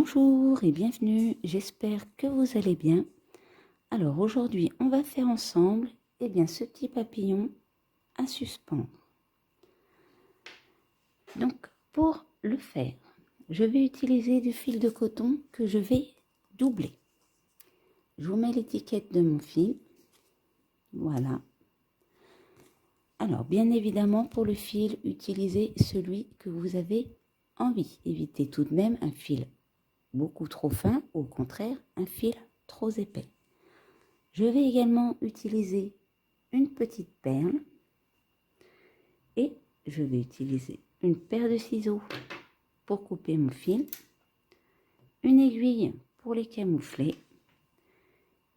Bonjour et bienvenue, j'espère que vous allez bien. Alors aujourd'hui, on va faire ensemble ce petit papillon à suspendre. Donc pour le faire, je vais utiliser du fil de coton que je vais doubler. Je vous mets l'étiquette de mon fil, voilà. Alors bien évidemment pour le fil, utilisez celui que vous avez envie. Évitez tout de même un fil beaucoup trop fin, au contraire un fil trop épais. Je vais également utiliser une petite perle et je vais utiliser une paire de ciseaux pour couper mon fil, une aiguille pour les camoufler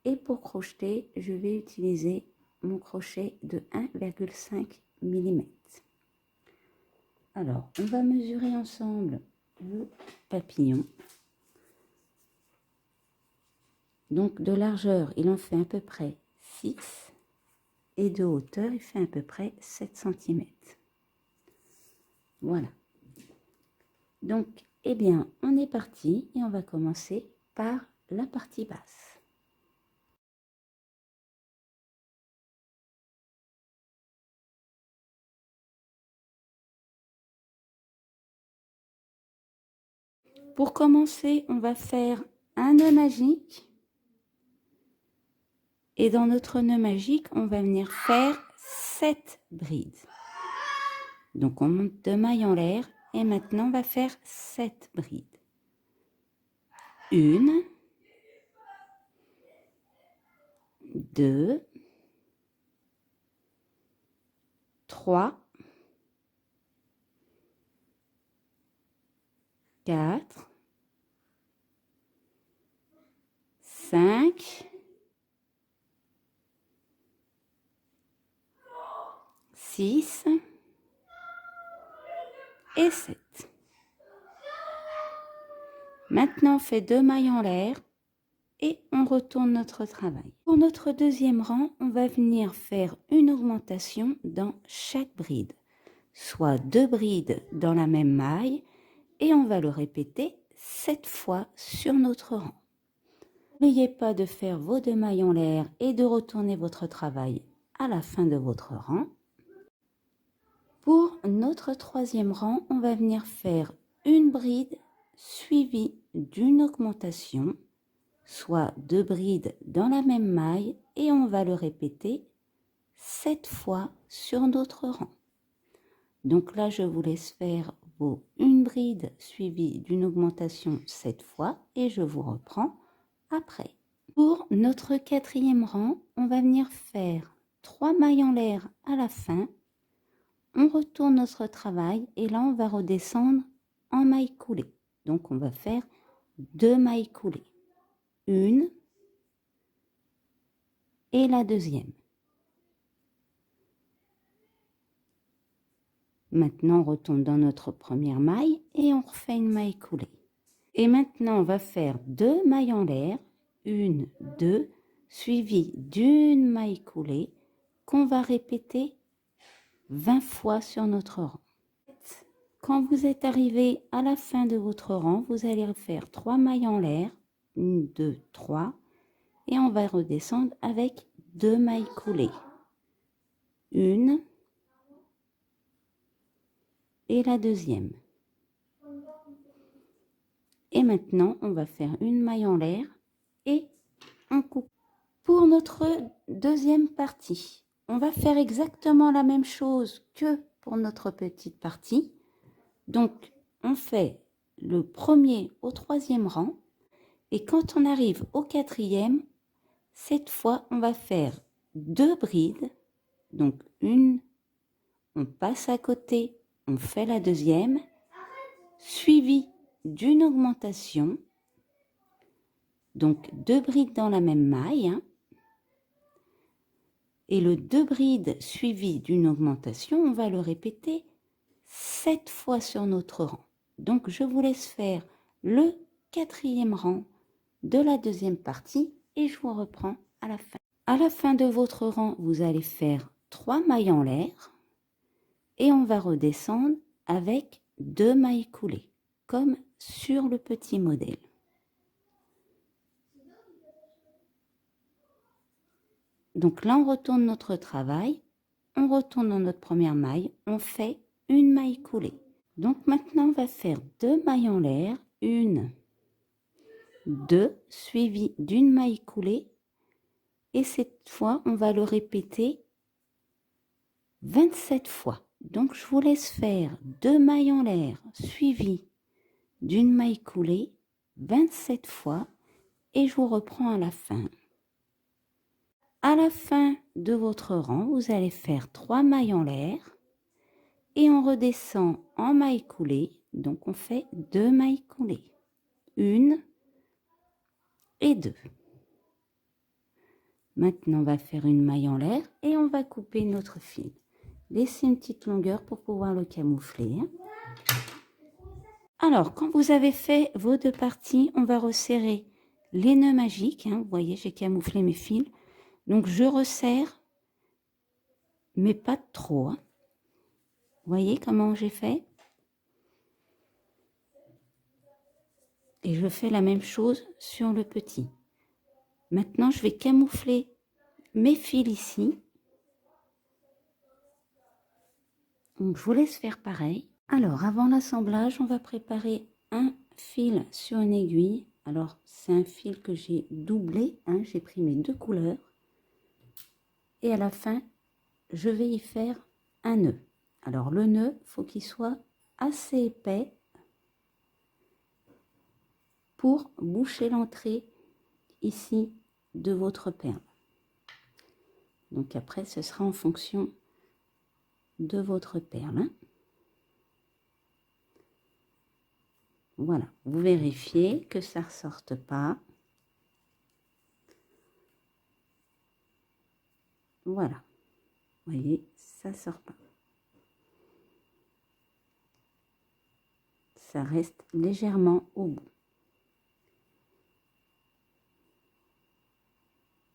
et pour crocheter, je vais utiliser mon crochet de 1,5 mm. Alors, on va mesurer ensemble le papillon. Donc, de largeur, il en fait à peu près 6 et de hauteur, il fait à peu près 7 cm. Voilà. Donc, on est parti et on va commencer par la partie basse. Pour commencer, on va faire un nœud magique. Et dans notre nœud magique, on va venir faire 7 brides. Donc, on monte 2 mailles en l'air et maintenant, on va faire 7 brides. 1, 2, 3, 4, 5, 6 et 7. Maintenant, on fait 2 mailles en l'air et on retourne notre travail. Pour notre deuxième rang, on va venir faire une augmentation dans chaque bride, soit 2 brides dans la même maille et on va le répéter 7 fois sur notre rang. N'oubliez pas de faire vos 2 mailles en l'air et de retourner votre travail à la fin de votre rang. Pour notre troisième rang, on va venir faire une bride suivie d'une augmentation, soit 2 brides dans la même maille et on va le répéter 7 fois sur notre rang. Donc là, je vous laisse faire vos une bride suivie d'une augmentation 7 fois et je vous reprends après. Pour notre quatrième rang, on va venir faire 3 mailles en l'air à la fin. On retourne notre travail et là, on va redescendre en maille coulée. Donc, on va faire 2 mailles coulées. Une et la deuxième. Maintenant, on retourne dans notre première maille et on refait une maille coulée. Et maintenant, on va faire 2 mailles en l'air, 1, 2, suivies d'une maille coulée qu'on va répéter 20 fois sur notre rang. Quand vous êtes arrivé à la fin de votre rang, vous allez faire 3 mailles en l'air, 1, 2, 3, et on va redescendre avec 2 mailles coulées. Une et la deuxième. Et maintenant, on va faire une maille en l'air et on coupe. Pour notre deuxième partie, on va faire exactement la même chose que pour notre petite partie. Donc, on fait le premier au troisième rang. Et quand on arrive au quatrième, cette fois, on va faire 2 brides. Donc, une, on passe à côté, on fait la deuxième, suivie d'une augmentation. Donc, 2 brides dans la même maille. Et le 2 brides suivi d'une augmentation, on va le répéter 7 fois sur notre rang. Donc, je vous laisse faire le quatrième rang de la deuxième partie et je vous reprends à la fin. À la fin de votre rang, vous allez faire 3 mailles en l'air et on va redescendre avec 2 mailles coulées, comme sur le petit modèle. Donc là, on retourne notre travail, on retourne dans notre première maille, on fait une maille coulée. Donc maintenant, on va faire 2 mailles en l'air, 1, 2, suivi d'une maille coulée. Et cette fois, on va le répéter 27 fois. Donc, je vous laisse faire 2 mailles en l'air suivies d'une maille coulée 27 fois et je vous reprends à la fin. À la fin de votre rang, vous allez faire 3 mailles en l'air et on redescend en maille coulée. Donc, on fait 2 mailles coulées. 1 et 2. Maintenant, on va faire une maille en l'air et on va couper notre fil. Laissez une petite longueur pour pouvoir le camoufler. Alors, quand vous avez fait vos 2 parties, on va resserrer les nœuds magiques. Vous voyez, j'ai camouflé mes fils. Donc, je resserre, mais pas trop. Vous voyez comment j'ai fait? Et je fais la même chose sur le petit. Maintenant, je vais camoufler mes fils ici. Donc, je vous laisse faire pareil. Alors, avant l'assemblage, on va préparer un fil sur une aiguille. Alors, c'est un fil que j'ai doublé. J'ai pris mes 2 couleurs. Et à la fin, je vais y faire un nœud. Alors, le nœud, il faut qu'il soit assez épais pour boucher l'entrée ici de votre perle. Donc après, ce sera en fonction de votre perle. Voilà, vous vérifiez que ça ne ressorte pas. Voilà, vous voyez, ça ne sort pas. Ça reste légèrement au bout.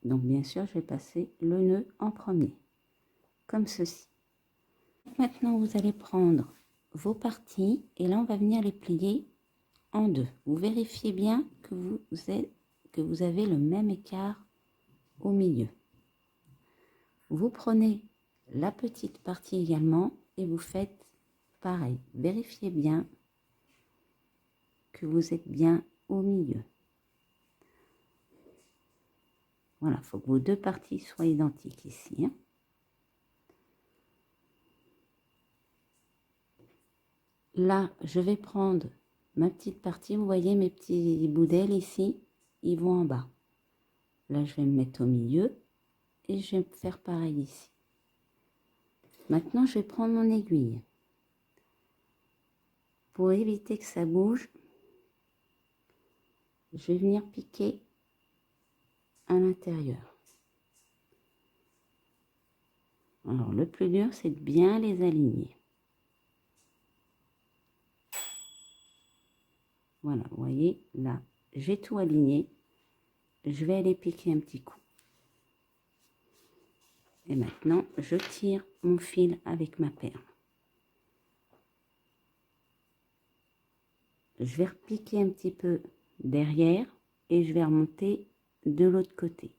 Donc bien sûr, je vais passer le nœud en premier, comme ceci. Maintenant, vous allez prendre vos parties et là, on va venir les plier en 2. Vous vérifiez bien que vous avez le même écart au milieu. Vous prenez la petite partie également et vous faites pareil. Vérifiez bien que vous êtes bien au milieu. Voilà, il faut que vos 2 parties soient identiques ici. Là, je vais prendre ma petite partie. Vous voyez mes petits bouts d'aile ici, ils vont en bas. Là, je vais me mettre au milieu et je vais faire pareil ici. Maintenant, je vais prendre mon aiguille. Pour éviter que ça bouge, je vais venir piquer à l'intérieur. Alors, le plus dur, c'est de bien les aligner. Voilà, vous voyez, là, j'ai tout aligné. Je vais aller piquer un petit coup. Et maintenant, je tire mon fil avec ma perle. Je vais repiquer un petit peu derrière et je vais remonter de l'autre côté.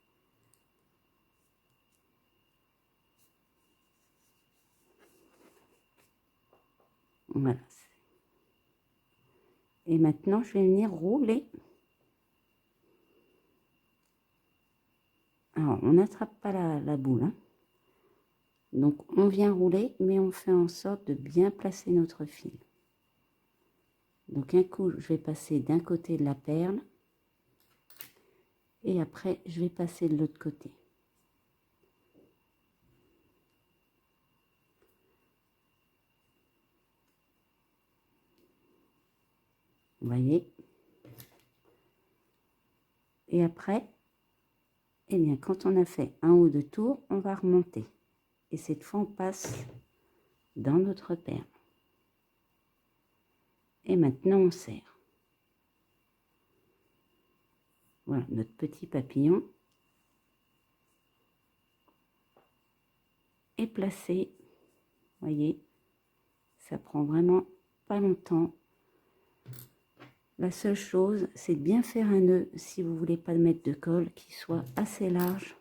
Voilà. Et maintenant, je vais venir rouler. Alors, on n'attrape pas la boule. Donc, on vient rouler, mais on fait en sorte de bien placer notre fil. Donc, un coup, je vais passer d'un côté de la perle. Et après, je vais passer de l'autre côté. Vous voyez? Et après, eh bien, quand on a fait un ou 2 tours, on va remonter. Et cette fois, on passe dans notre perle. Et maintenant, on serre. Voilà, notre petit papillon est placé. Vous voyez, ça prend vraiment pas longtemps. La seule chose, c'est de bien faire un nœud si vous voulez pas mettre de colle qui soit assez large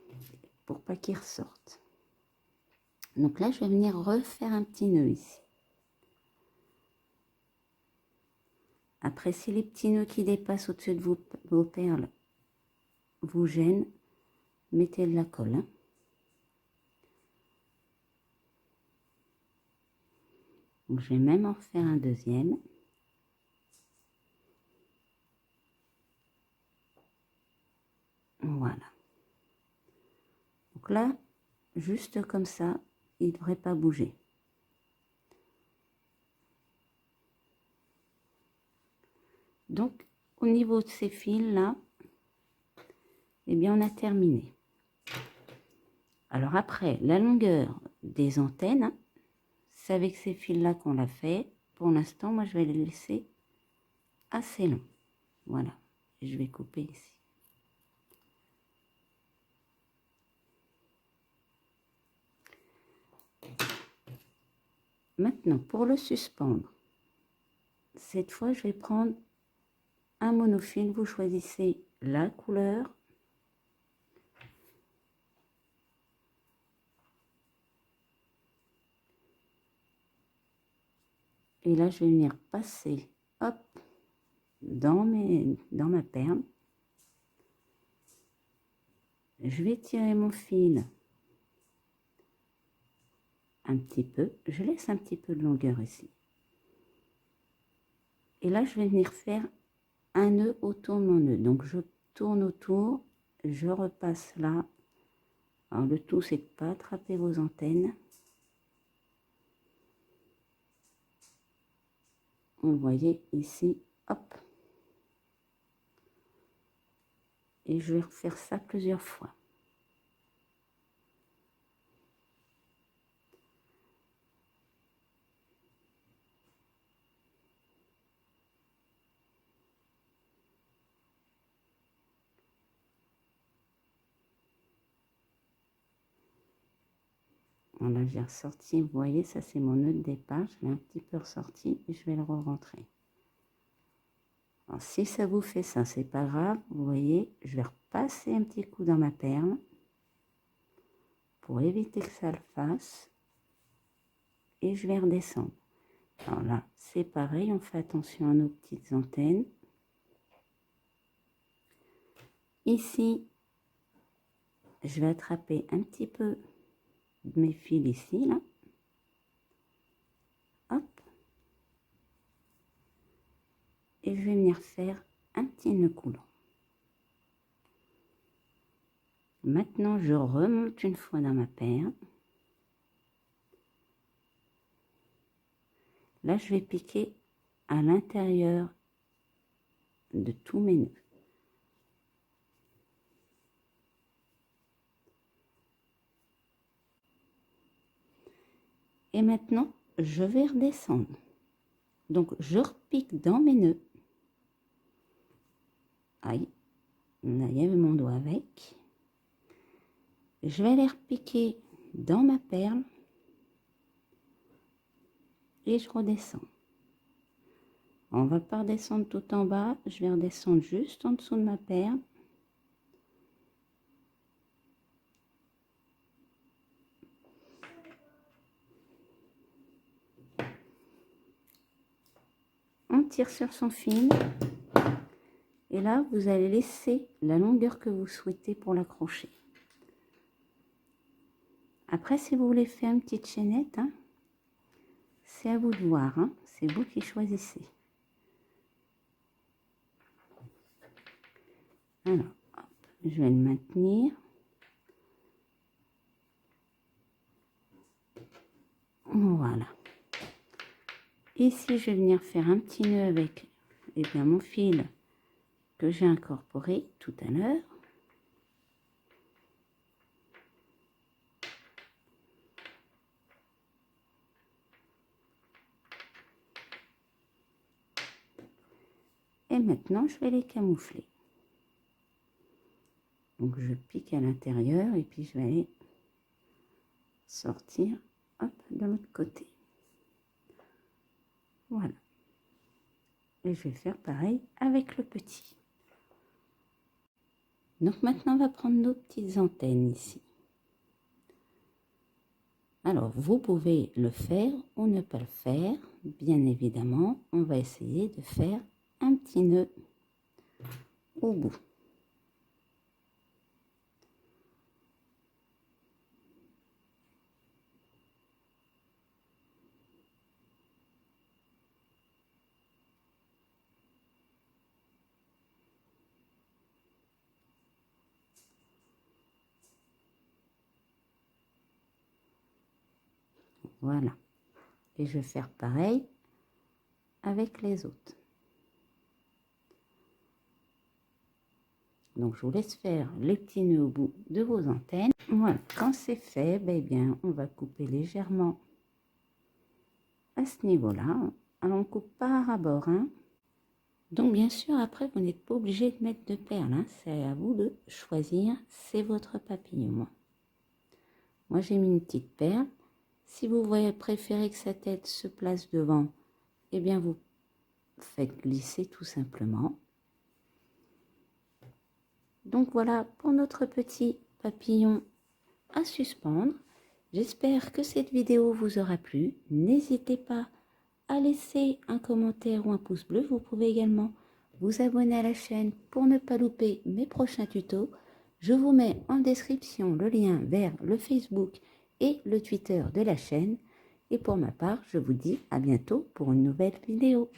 pour pas qu'il ressorte. Donc là, je vais venir refaire un petit nœud ici. Après, si les petits nœuds qui dépassent au-dessus de vos perles vous gênent, mettez de la colle. Hein. Donc, je vais même en refaire un deuxième. Voilà. Donc là, juste comme ça, il ne devrait pas bouger. Donc, au niveau de ces fils là, eh bien, on a terminé. Alors après, la longueur des antennes, hein, c'est avec ces fils-là qu'on l'a fait. Pour l'instant, moi, je vais les laisser assez longs. Voilà. Et je vais couper ici. Maintenant, pour le suspendre, cette fois, je vais prendre un monofil. Vous choisissez la couleur. Et là, je vais venir passer, hop, dans ma perle. Je vais tirer mon fil un petit peu. Je laisse un petit peu de longueur ici. Et là, je vais venir faire un nœud autour de mon nœud. Donc, je tourne autour, je repasse là. Alors, le tout, c'est de ne pas attraper vos antennes. Vous voyez ici, hop. Et je vais refaire ça plusieurs fois. Voilà, j'ai ressorti, vous voyez, ça c'est mon nœud de départ. Je l'ai un petit peu ressorti et je vais le re-rentrer. Alors, si ça vous fait ça, c'est pas grave. Vous voyez, je vais repasser un petit coup dans ma perle pour éviter que ça le fasse. Et je vais redescendre. Alors là, c'est pareil, on fait attention à nos petites antennes. Ici, je vais attraper un petit peu de mes fils ici, là. Hop. Et je vais venir faire un petit nœud coulant. Maintenant, je remonte une fois dans ma perle. Là, je vais piquer à l'intérieur de tous mes nœuds. Et maintenant, je vais redescendre. Donc, je repique dans mes nœuds. Aïe, là, il y avait mon doigt avec. Je vais les repiquer dans ma perle. Et je redescends. On va pas redescendre tout en bas. Je vais redescendre juste en dessous de ma perle. On tire sur son fil. Et là, vous allez laisser la longueur que vous souhaitez pour l'accrocher. Après, si vous voulez faire une petite chaînette, hein, c'est à vous de voir. Hein, c'est vous qui choisissez. Alors, hop, je vais le maintenir. Voilà. Ici, je vais venir faire un petit nœud avec mon fil que j'ai incorporé tout à l'heure. Et maintenant, je vais les camoufler. Donc, je pique à l'intérieur et puis je vais aller sortir, hop, de l'autre côté. Voilà. Et je vais faire pareil avec le petit. Donc, maintenant, on va prendre nos petites antennes ici. Alors, vous pouvez le faire ou ne pas le faire. Bien évidemment, on va essayer de faire un petit nœud au bout. Voilà. Et je vais faire pareil avec les autres. Donc, je vous laisse faire les petits nœuds au bout de vos antennes. Voilà. Quand c'est fait, ben bien, on va couper légèrement à ce niveau-là. Alors, on coupe par rabord, hein. Donc, bien sûr, après, vous n'êtes pas obligé de mettre de perles, hein. C'est à vous de choisir. C'est votre papillon. Moi, j'ai mis une petite perle. Si vous préférez que sa tête se place devant, eh bien, vous faites glisser tout simplement. Donc, voilà pour notre petit papillon à suspendre. J'espère que cette vidéo vous aura plu. N'hésitez pas à laisser un commentaire ou un pouce bleu. Vous pouvez également vous abonner à la chaîne pour ne pas louper mes prochains tutos. Je vous mets en description le lien vers le Facebook et le Twitter de la chaîne. Et pour ma part, je vous dis à bientôt pour une nouvelle vidéo.